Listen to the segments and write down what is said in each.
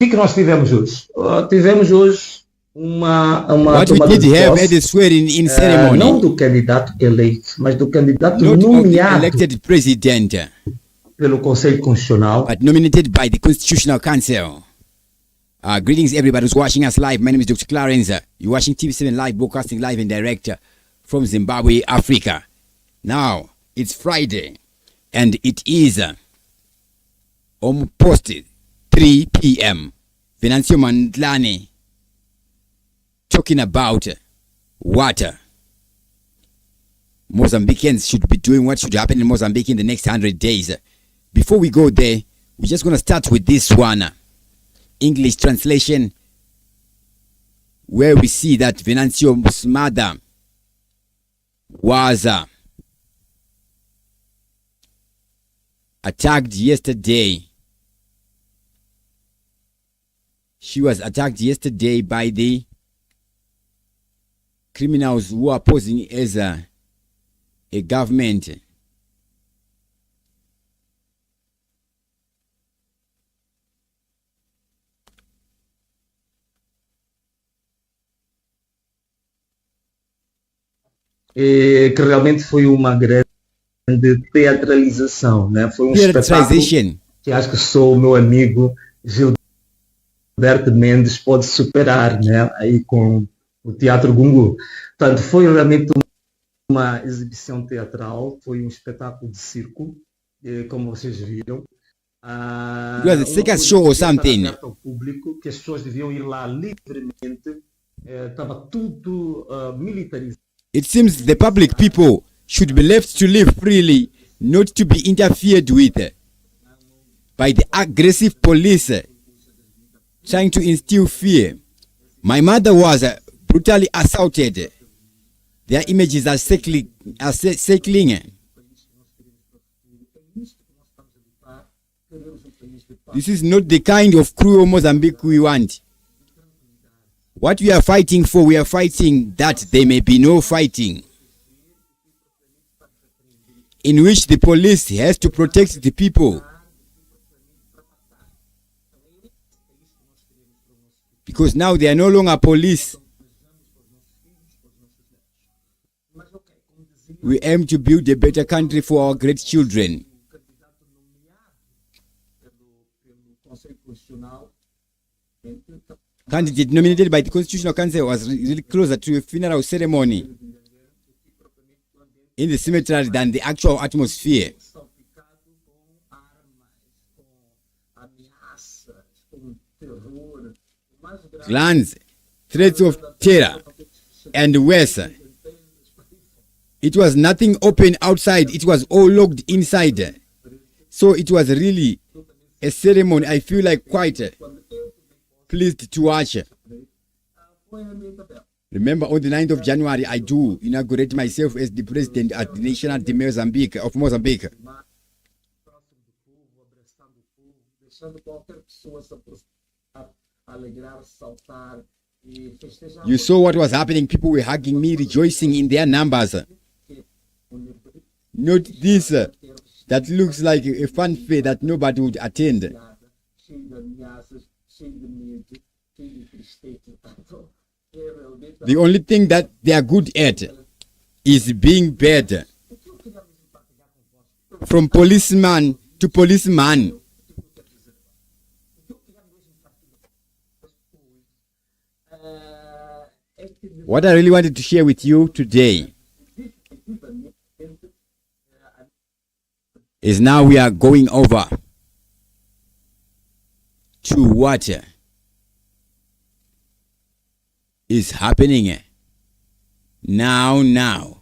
que nós tivemos hoje? Tivemos hoje uma What we tomada did de have posse, at the swearing-in não ceremony, do candidato eleito, mas do candidato not of the nomeado elected president, pelo Conselho Constitucional. but nominated by the Constitutional Council. Greetings, everybody who's watching us live. My name is Dr. Clarence. You're watching TV7 Live, broadcasting live and direct from Zimbabwe, Africa. Now, it's Friday, and it is almost 3 p.m. Venâncio Mondlane talking about what Mozambicans should be doing, what should happen in Mozambique in the next 100 days. Before we go there, we're just going to start with this one. English translation, where we see that Venâncio's mother was attacked yesterday. She was attacked yesterday by the criminals who are posing as a government. Que realmente foi uma grande teatralização, né? Foi um espetáculo que acho que só o meu amigo Gilberto Mendes pode superar, né? Aí com o Teatro Gungu. Portanto, foi realmente uma exibição teatral, foi um espetáculo de circo, como vocês viram. The second show or something. Ao público, que as pessoas deviam ir lá livremente, estava tudo militarizado. It seems the public people should be left to live freely, not to be interfered with by the aggressive police trying to instill fear. My mother was brutally assaulted. Their images are circling. This is not the kind of cruel Mozambique we want. What we are fighting for, we are fighting that there may be no fighting, in which the police has to protect the people. Because now they are no longer police. We aim to build a better country for our great children. Candidate nominated by the Constitutional Council was really closer to a funeral ceremony in the cemetery than the actual atmosphere. Glance, threats of terror, and worse. It was nothing open outside, it was all locked inside. So it was really a ceremony. I feel like quite pleased to watch. Remember, on the 9th of January, I do inaugurate myself as the president at the National de Mozambique of Mozambique. You saw what was happening. People were hugging me, rejoicing in their numbers. Not this that looks like a fanfare that nobody would attend. The only thing that they are good at is being bad. From policeman to policeman. What I really wanted to share with you today is now we are going over to what is happening now.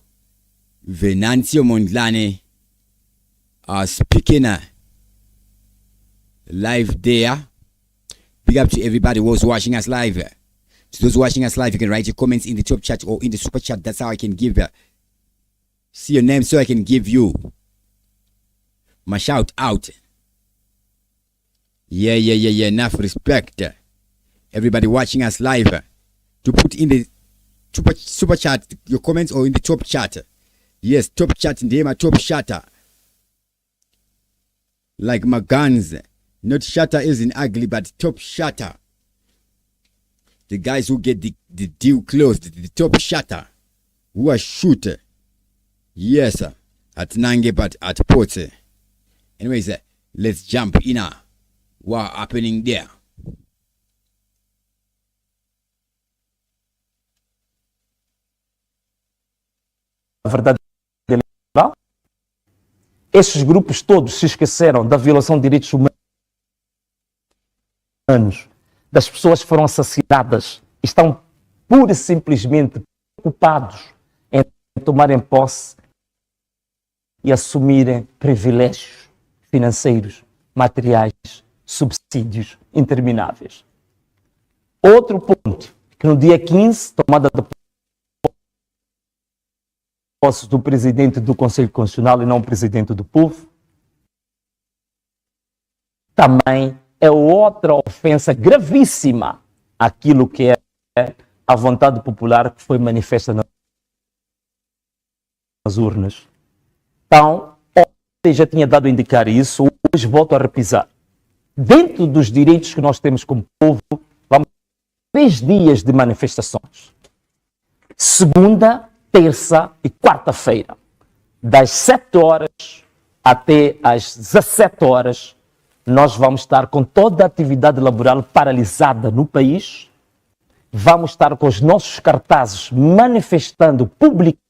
Venâncio Mondlane speaking live there. Big up to everybody who's watching us live. To those watching us live, you can write your comments in the top chat or in the super chat. That's how I can give see your name so I can give you my shout out. Yeah. Enough respect. Everybody watching us live, to put in the super chat your comments or in the top chat. Yes, top chat in my top chatter. Like my guns, Not shatter as in ugly, but top shatter. The guys who get the deal closed, the top shatter, who are shooter. Yes, sir. At Nange, but at Pote. Anyways, let's jump in. What happening there? A verdade eleitoral. Estes grupos todos se esqueceram da violação de direitos humanos, das pessoas que foram assassinadas, estão pura e simplesmente preocupados em tomarem posse e assumirem privilégios financeiros, materiais, subsídios intermináveis. Outro ponto, que no dia 15, tomada de posse do presidente do Conselho Constitucional e não o presidente do povo, também é outra ofensa gravíssima àquilo que é a vontade popular que foi manifesta nas urnas. Então, ontem já tinha dado a indicar isso, hoje volto a repisar. Dentro dos direitos que nós temos como povo, vamos ter 3 dias de manifestações. Segunda, terça e quarta-feira, das 7 horas até às 17 horas, nós vamos estar com toda a atividade laboral paralisada no país, vamos estar com os nossos cartazes manifestando publicamente.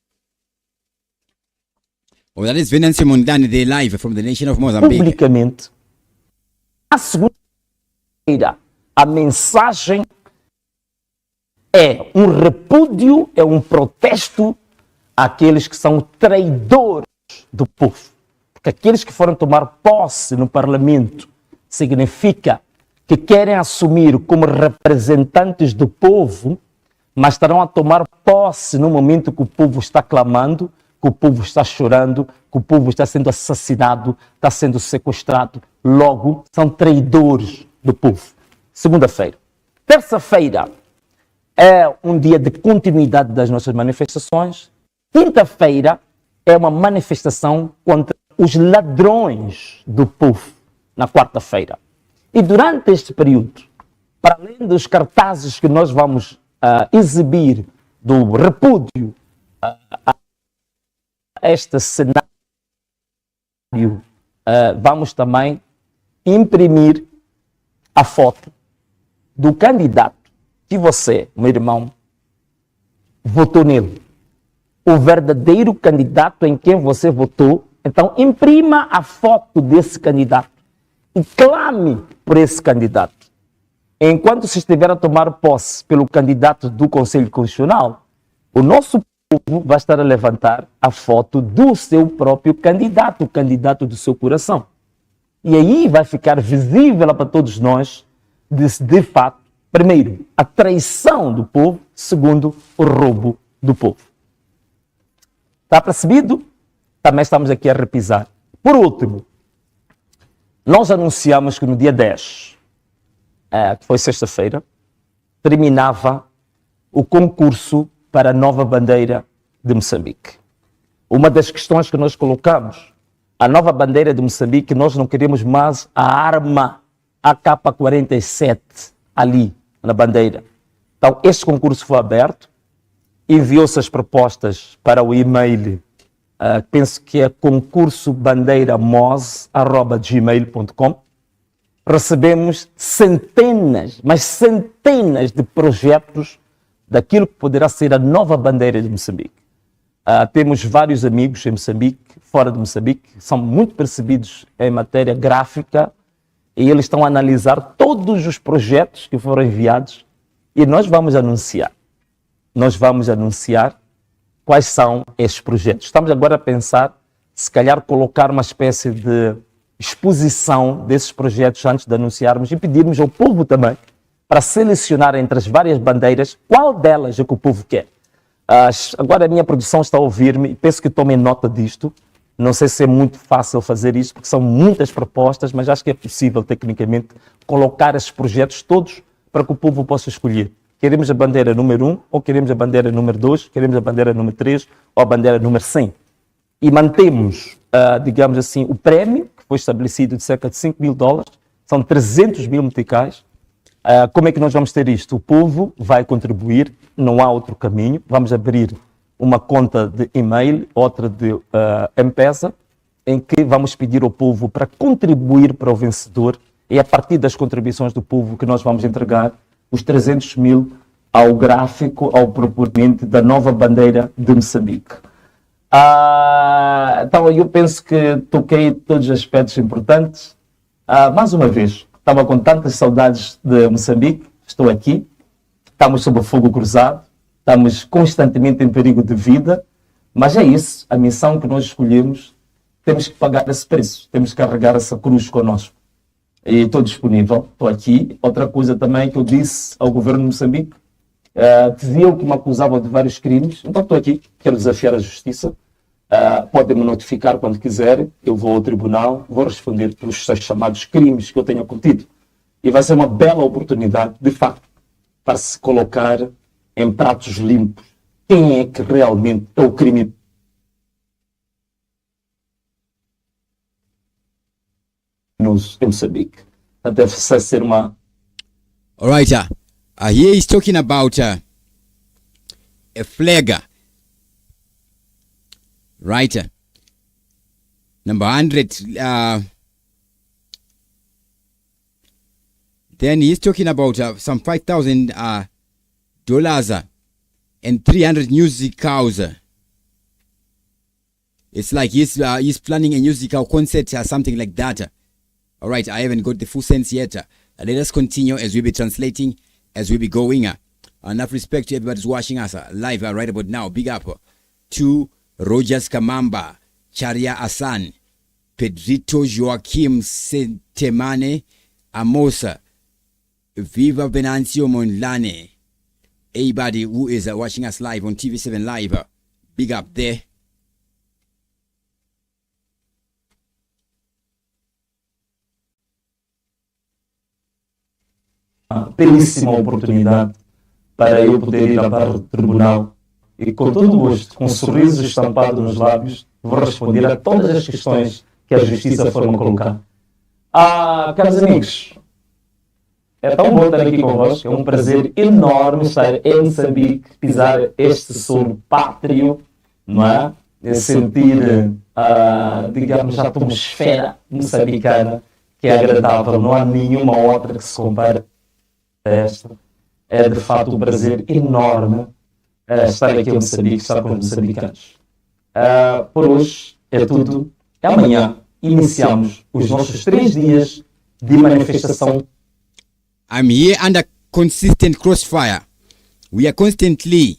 Oh, that is Venâncio Mondlane, they live from the nation of Mozambique. Publicamente. A segunda-feira, a mensagem é um repúdio, é um protesto àqueles que são traidores do povo. Porque aqueles que foram tomar posse no Parlamento significa que querem assumir como representantes do povo, mas estarão a tomar posse no momento que o povo está clamando, que o povo está chorando, que o povo está sendo assassinado, está sendo sequestrado. Logo, são traidores do povo. Segunda-feira. Terça-feira é um dia de continuidade das nossas manifestações. Quinta-feira é uma manifestação contra os ladrões do povo, na quarta-feira. E durante este período, para além dos cartazes que nós vamos exibir do repúdio a este cenário, vamos também imprimir a foto do candidato que você, meu irmão, votou nele. O verdadeiro candidato em quem você votou. Então, imprima a foto desse candidato e clame por esse candidato. Enquanto se estiver a tomar posse pelo candidato do Conselho Constitucional, o nosso povo vai estar a levantar a foto do seu próprio candidato, o candidato do seu coração. E aí vai ficar visível para todos nós, de fato, primeiro, a traição do povo, segundo, o roubo do povo. Está percebido? Também estamos aqui a repisar. Por último, nós anunciamos que no dia 10, que foi sexta-feira, terminava o concurso para a nova bandeira de Moçambique. Uma das questões que nós colocamos, a nova bandeira de Moçambique, nós não queremos mais a arma AK-47 ali na bandeira. Então, este concurso foi aberto, enviou-se as propostas para o e-mail, penso que é concursobandeiramoz@gmail.com. Recebemos centenas, mas centenas de projetos daquilo que poderá ser a nova bandeira de Moçambique. Temos vários amigos em Moçambique, fora de Moçambique, que são muito percebidos em matéria gráfica e eles estão a analisar todos os projetos que foram enviados e nós vamos anunciar. Nós vamos anunciar quais são estes projetos. Estamos agora a pensar, se calhar, colocar uma espécie de exposição desses projetos antes de anunciarmos e pedirmos ao povo também para selecionar entre as várias bandeiras qual delas é que o povo quer. Agora a minha produção está a ouvir-me e penso que tomem nota disto. Não sei se é muito fácil fazer isso, porque são muitas propostas, mas acho que é possível, tecnicamente, colocar esses projetos todos para que o povo possa escolher. Queremos a bandeira número 1, ou queremos a bandeira número 2, queremos a bandeira número 3, ou a bandeira número 100. E mantemos, digamos assim, o prémio, que foi estabelecido de cerca de $5.000, São 300 mil meticais. Como é que nós vamos ter isto? O povo vai contribuir, não há outro caminho. Vamos abrir uma conta de e-mail, outra de M-Pesa, em que vamos pedir ao povo para contribuir para o vencedor. É a partir das contribuições do povo que nós vamos entregar os 300 mil ao gráfico, ao proponente da nova bandeira de Moçambique. Então, eu penso que toquei todos os aspectos importantes. Mais uma vez, estava com tantas saudades de Moçambique, estou aqui, estamos sob fogo cruzado, estamos constantemente em perigo de vida, mas é isso, a missão que nós escolhemos, temos que pagar esse preço, temos que carregar essa cruz connosco. E estou disponível, estou aqui. Outra coisa também que eu disse ao governo de Moçambique, diziam que me acusavam de vários crimes, então estou aqui, quero desafiar a justiça. Podem me notificar quando quiserem, eu vou ao tribunal, vou responder pelos seus chamados crimes que eu tenha cometido. E vai ser uma bela oportunidade, de facto, para se colocar em pratos limpos quem é que realmente é o crime em Moçambique. Deve ser uma... Alright, here he's talking about a flag. Right, number 100. Then he's talking about some $5,000 and 300 musicals. It's like he's planning a musical concert or something like that. All right, I haven't got the full sense yet. Let us continue as we be translating, as we be going. Enough respect to everybody who's watching us live right about now. Big up to Rogers Kamamba, Charia Hassan, Pedrito Joaquim Sentemane, Amosa, Viva Venâncio Mondlane. Everybody who is watching us live on TV7 Live, big up there. Belíssima oportunidade para eu poder ir para o tribunal e com todo o gosto, com um sorriso estampado nos lábios, vou responder a todas as questões que a justiça for me colocar. Caros amigos, é tão bom estar aqui convosco, é um prazer enorme estar em Moçambique, pisar este solo pátrio, não é? Sentir, digamos, a atmosfera moçambicana, que é agradável, não há nenhuma outra que se compare a esta. É de fato um prazer enorme estar aqui em Moçambique, estar com os moçambicanos. Por hoje é tudo. Amanhã iniciamos os nossos 3 dias de manifestação. I'm here under consistent crossfire. We are constantly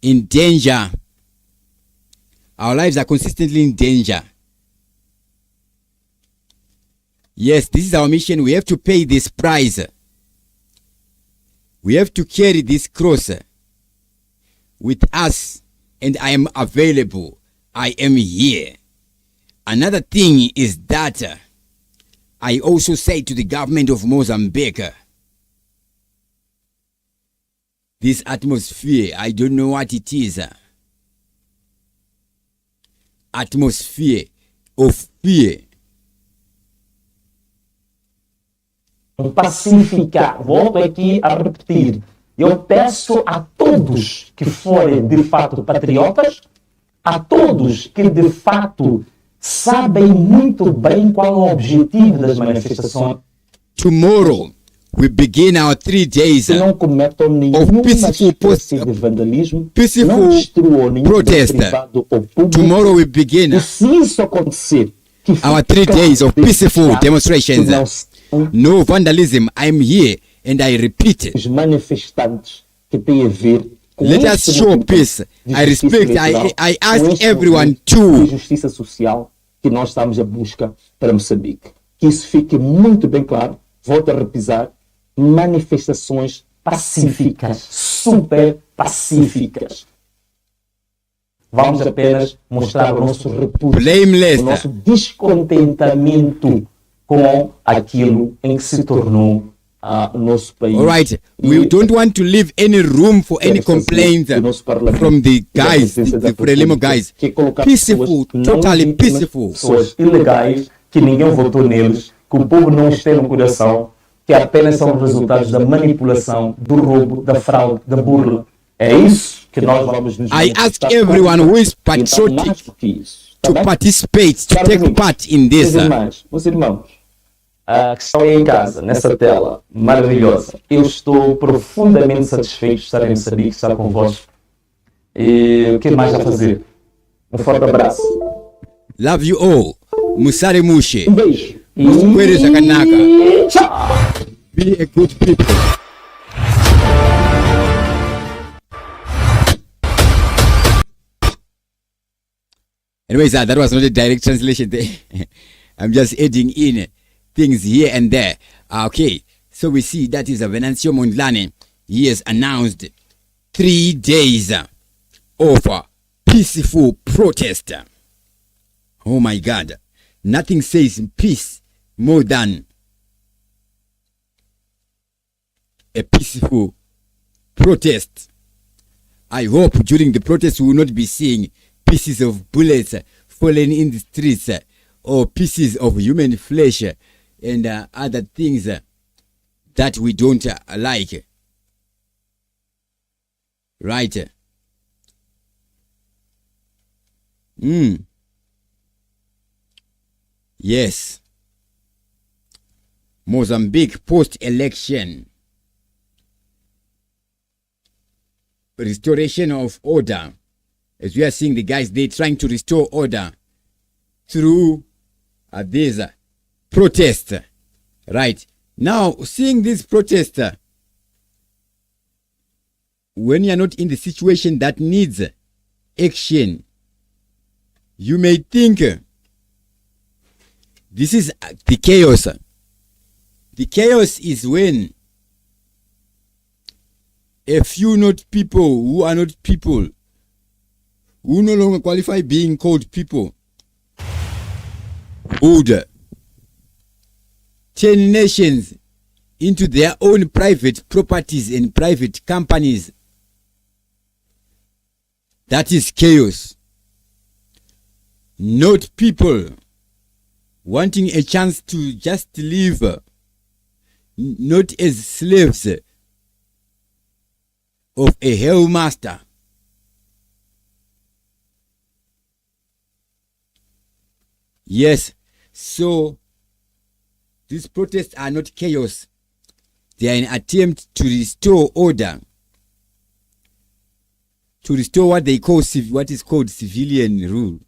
in danger. Our lives are consistently in danger. Yes, this is our mission. We have to pay this price. We have to carry this cross with us, and I am available. I am here. Another thing is that I also say to the government of Mozambique, this atmosphere, I don't know what it is. Atmosphere of fear. Pacificar, volto aqui a repetir, eu peço a todos que forem de fato patriotas, a todos que de fato sabem muito bem qual é o objetivo das manifestações. Tomorrow we begin our 3 days que não cometam nenhuma espécie de vandalismo, não destruam nenhum protest. privado ou público. Tomorrow we begin E se isso acontecer, que our 3 days of peaceful demonstrations. No vandalism. I'm here and I repeat it. Os manifestantes que têm a ver com Let us show peace. I respect. I ask everyone to. Justiça social que nós estamos à busca para Moçambique. Que isso fique muito bem claro. Volto a repisar. Manifestações pacíficas, super pacíficas. Vamos apenas mostrar o nosso repúdio, o nosso descontentamento com aquilo em que se tornou o nosso país. All right, we don't want to leave any room for any complaint from the guys, the Frelimo guys. Peaceful, totally peaceful. Pessoas ilegais que ninguém votou neles, que o povo não os tem no coração, que apenas são resultados da manipulação, do roubo, da fraude, da burla. É isso que nós vamos nos I ask everyone who is patriotic to participate, to take part in this. Meus irmãos, que estão aí em casa, nessa tela maravilhosa, eu estou profundamente satisfeito de estar em Moçambique, estar convosco. E o que mais a fazer? Um forte abraço. Love you all. Musare Mushe. Um beijo. Muskwere Zakanaka. Tchau. Be a good people. Anyways, that was not a direct translation there. I'm just adding in things here and there. Okay, so we see that is Venâncio Mondlane. He has announced 3 days of peaceful protest. Oh my God. Nothing says peace more than a peaceful protest. I hope during the protest we will not be seeing pieces of bullets falling in the streets or pieces of human flesh and other things that we don't like. Right? Yes. Mozambique post-election. Restoration of order. As we are seeing the guys, they're trying to restore order through this protest. Right. Now, seeing this protest, when you're not in the situation that needs action, you may think this is the chaos. The chaos is when a few not people who are not people, who no longer qualify being called people, would turn nations into their own private properties and private companies. That is chaos. Not people wanting a chance to just live, not as slaves of a hell master. Yes, so these protests are not chaos. They are an attempt to restore order, to restore what they call what is called civilian rule,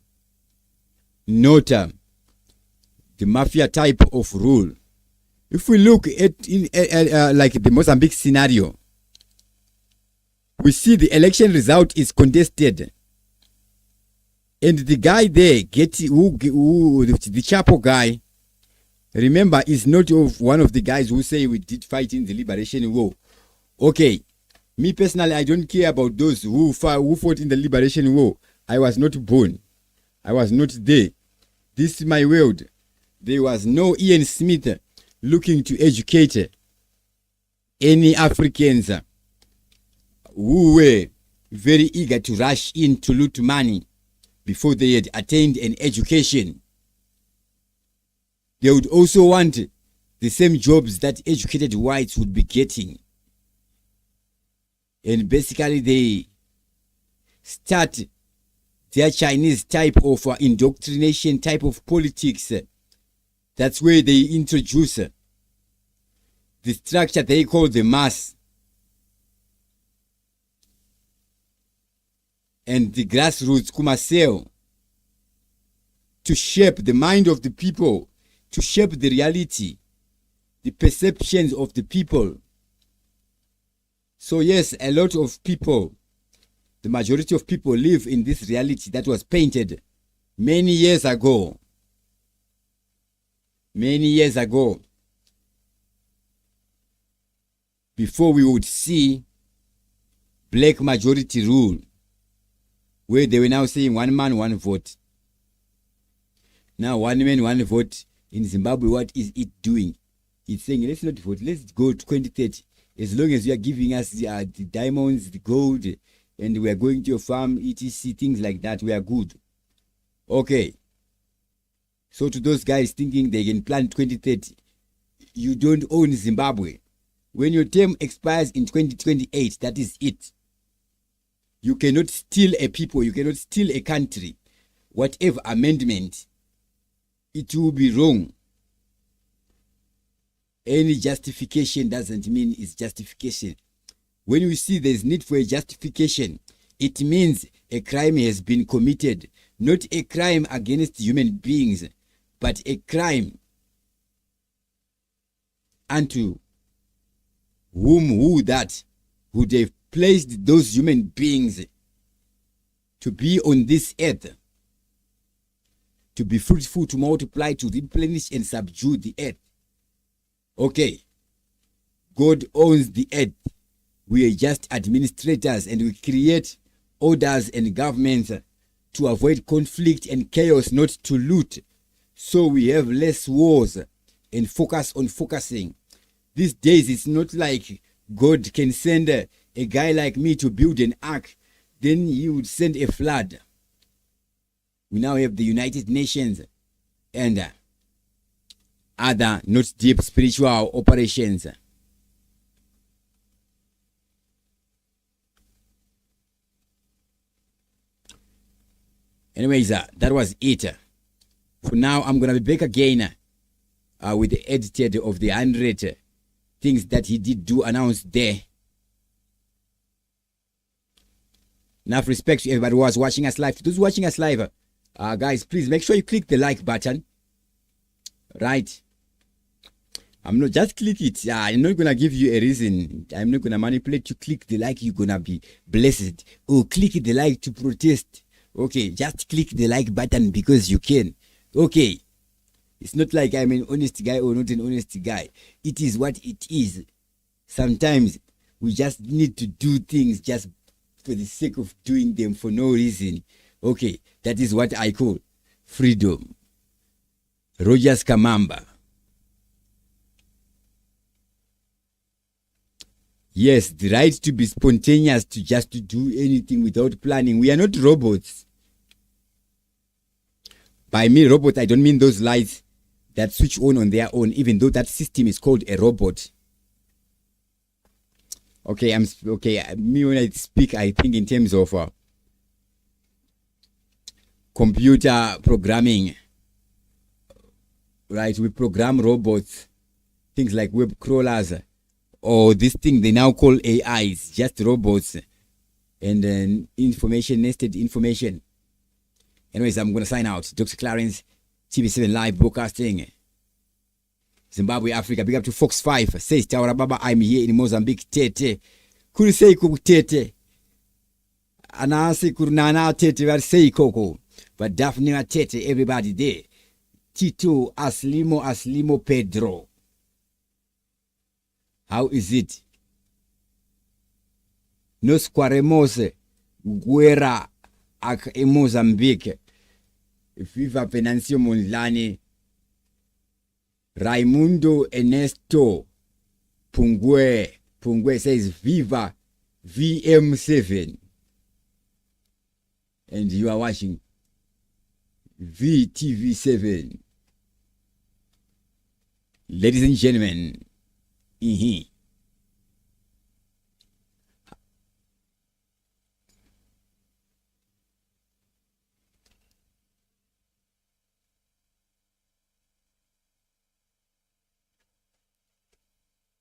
not the mafia type of rule. If we look at like the Mozambique scenario, we see the election result is contested, and the guy there the Chapo guy, remember, is not of one of the guys who say we did fight in the liberation war. Okay, me personally, I don't care about those who fought in the liberation war. I was not born. I was not there. This is my world. There was no Ian Smith looking to educate any Africans who were very eager to rush in to loot money before they had attained an education. They would also want the same jobs that educated whites would be getting. And basically they start their Chinese type of indoctrination type of politics. That's where they introduce the structure they call the mass and the grassroots Kumaseo to shape the mind of the people, to shape the reality, the perceptions of the people. So yes, a lot of people, the majority of people live in this reality that was painted many years ago. Many years ago. Before we would see black majority rule, where they were now saying 1 man, 1 vote. Now 1 man, 1 vote in Zimbabwe, what is it doing? It's saying, let's not vote, let's go to 2030. As long as you are giving us the diamonds, the gold, and we are going to your farm, etc., things like that, we are good. Okay. So to those guys thinking they can plan 2030, you don't own Zimbabwe. When your term expires in 2028, that is it. You cannot steal a people, you cannot steal a country. Whatever amendment, it will be wrong. Any justification doesn't mean it's justification. When you see there's need for a justification, it means a crime has been committed. Not a crime against human beings, but a crime unto who that would have placed those human beings to be on this earth, to be fruitful, to multiply, to replenish and subdue the earth. Okay, God owns the earth. We are just administrators, and we create orders and governments to avoid conflict and chaos, not to loot. So we have less wars and focus on focusing. These days, it's not like God can send a guy like me to build an ark, then he would send a flood. We now have the United Nations and other not deep spiritual operations. Anyways, that was it. For now, I'm going to be back again with the edited of the 100 things that he did do announce there. Enough respect to everybody who was watching us live. To those watching us live, guys, please make sure you click the like button. Right. I'm not just click it. I'm not gonna give you a reason. I'm not gonna manipulate you. Click the like, you're gonna be blessed. Oh, click the like to protest. Okay, just click the like button because you can. Okay. It's not like I'm an honest guy or not an honest guy. It is what it is. Sometimes we just need to do things just for the sake of doing them for no reason. Okay, that is what I call freedom. Rogers Kamamba. Yes, the right to be spontaneous, to just to do anything without planning. We are not robots. By me, robot, I don't mean those lights that switch on their own, even though that system is called a robot. Okay, me when I speak, I think in terms of computer programming. Right, we program robots, things like web crawlers, or this thing they now call AIs, just robots, and then nested information. Anyways, I'm going to sign out. Dr. Clarence, TV7 Live Broadcasting. Zimbabwe, Africa. Big up to Fox 5. Says Tawara Baba, I'm here in Mozambique. Tete. Kurisei kuku tete. Anase kurunana tete. Varisei koko. But Daphne tete. Everybody there. Tito, Aslimo, Pedro. How is it? Nos quaremos guerra ak e Mozambique. Viva Venâncio Mondlane. Raimundo Ernesto Pungue says Viva VM7. And you are watching VTV7. Ladies and gentlemen,